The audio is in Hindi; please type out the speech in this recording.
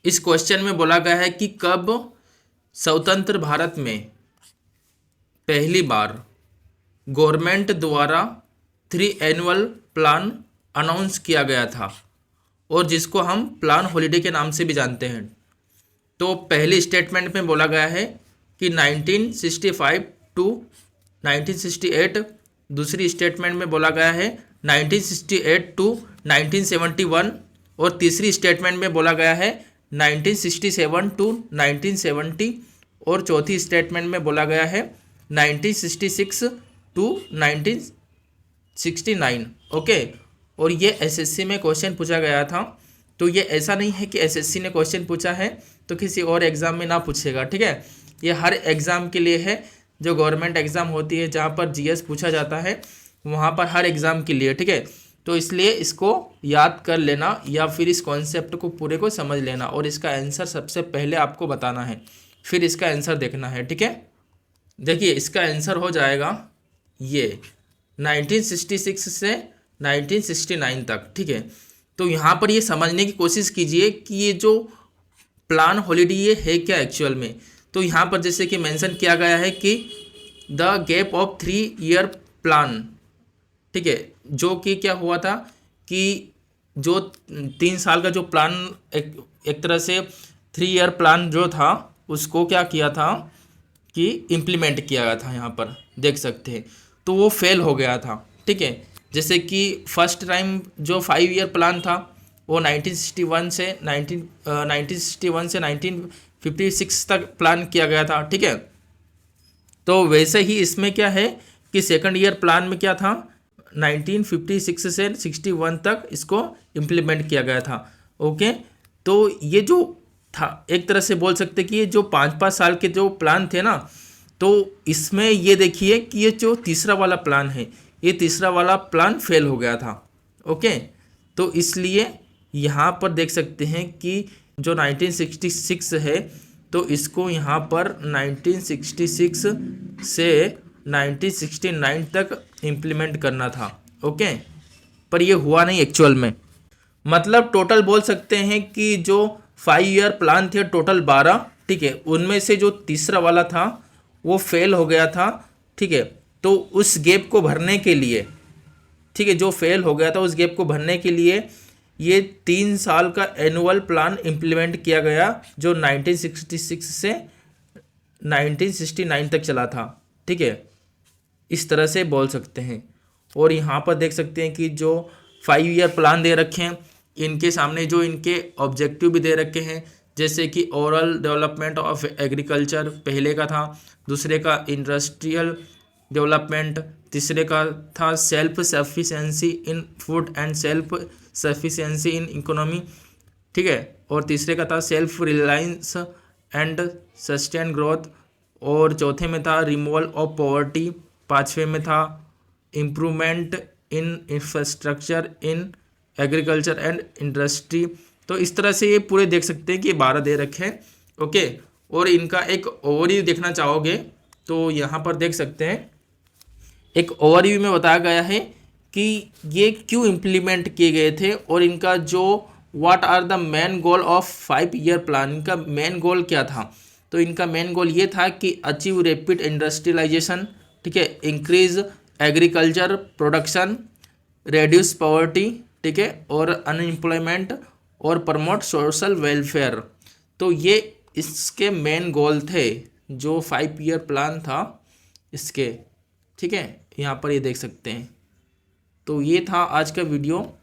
इस क्वेश्चन में बोला गया है कि कब स्वतंत्र भारत में पहली बार गवर्नमेंट द्वारा 3 एनुअल प्लान अनाउंस किया गया था, और जिसको हम प्लान हॉलिडे के नाम से भी जानते हैं। तो पहले स्टेटमेंट में बोला गया है कि 1965 टू 1968, दूसरी स्टेटमेंट में बोला गया है 1968 टू 1971, और तीसरी स्टेटमेंट में बोला गया है 1967 टू 1970, और चौथी स्टेटमेंट में बोला गया है 1966 टू 1969। ओके, और ये एसएससी में क्वेश्चन पूछा गया था। तो ये ऐसा नहीं है कि एसएससी ने क्वेश्चन पूछा है तो किसी और एग्ज़ाम में ना पूछेगा, ठीक है। ये हर एग्ज़ाम के लिए है, जो गवर्नमेंट एग्ज़ाम होती है जहाँ पर जीएस पूछा जाता है वहाँ पर हर एग्ज़ाम के लिए, ठीक है। तो इसलिए इसको याद कर लेना या फिर इस कॉन्सेप्ट को पूरे को समझ लेना, और इसका आंसर सबसे पहले आपको बताना है, फिर इसका आंसर देखना है, ठीक है। देखिए इसका आंसर हो जाएगा ये 1966 से 1969 तक, ठीक है। तो यहाँ पर ये समझने की कोशिश कीजिए कि ये जो प्लान हॉलिडे ये है क्या एक्चुअल में। तो यहाँ पर जैसे कि मेंशन किया गया है कि the gap of 3 year plan, ठीक है, जो कि क्या हुआ था कि जो 3 साल का जो प्लान एक तरह से 3 ईयर प्लान जो था उसको क्या किया था कि इम्प्लीमेंट किया गया था, यहाँ पर देख सकते हैं। तो वो फेल हो गया था, ठीक है। जैसे कि फर्स्ट टाइम जो 5 ईयर प्लान था वो 1961 से 1956 तक प्लान किया गया था, ठीक है। तो वैसे ही इसमें क्या है कि सेकंड ईयर प्लान में क्या था 1956 से 61 तक इसको इम्प्लीमेंट किया गया था। ओके, तो ये जो था एक तरह से बोल सकते कि ये जो 5-5 साल के जो प्लान थे ना, तो इसमें ये देखिए कि ये जो तीसरा वाला प्लान है, ये तीसरा वाला प्लान फेल हो गया था। ओके, तो इसलिए यहाँ पर देख सकते हैं कि जो 1966 है तो इसको यहाँ पर 1966 से 1969 तक इम्प्लीमेंट करना था। ओके, पर ये हुआ नहीं एक्चुअल में। मतलब टोटल बोल सकते हैं कि जो 5 ईयर प्लान थे टोटल 12, ठीक है, उनमें से जो तीसरा वाला था वो फेल हो गया था, ठीक है। तो उस गैप को भरने के लिए, ठीक है, जो फेल हो गया था उस गैप को भरने के लिए ये 3 साल का एनुअल प्लान इम्प्लीमेंट किया गया, जो 1966 से 1969 तक चला था, ठीक है। इस तरह से बोल सकते हैं। और यहाँ पर देख सकते हैं कि जो 5 ईयर प्लान दे रखे हैं, इनके सामने जो इनके ऑब्जेक्टिव भी दे रखे हैं, जैसे कि ओवरऑल डेवलपमेंट ऑफ एग्रीकल्चर पहले का था, दूसरे का इंडस्ट्रियल डेवलपमेंट, तीसरे का था self sufficiency in food and self sufficiency in economy, ठीक है, और तीसरे का था self reliance and sustain growth, और चौथे में था रिमूवल ऑफ पॉवर्टी, पाँचवें में था improvement in infrastructure in agriculture and industry. तो इस तरह से ये पूरे देख सकते हैं कि 12 दे रखे हैं। ओके, और इनका एक ओवरव्यू देखना चाहोगे तो यहाँ पर देख सकते हैं, एक ओवरव्यू में बताया गया है कि ये क्यों इम्प्लीमेंट किए गए थे, और इनका जो what are the main goal of 5 year plan, इनका मेन गोल क्या था। तो इनका मेन गोल ये था कि अचीव रैपिड इंडस्ट्रियलाइजेशन, ठीक है, increase agriculture production, reduce poverty, ठीक है, और अनएम्प्लॉयमेंट, और प्रमोट सोशल वेलफेयर। तो ये इसके मेन गोल थे जो 5 ईयर प्लान था इसके, ठीक है। यहाँ पर ये देख सकते हैं। तो ये था आज का वीडियो।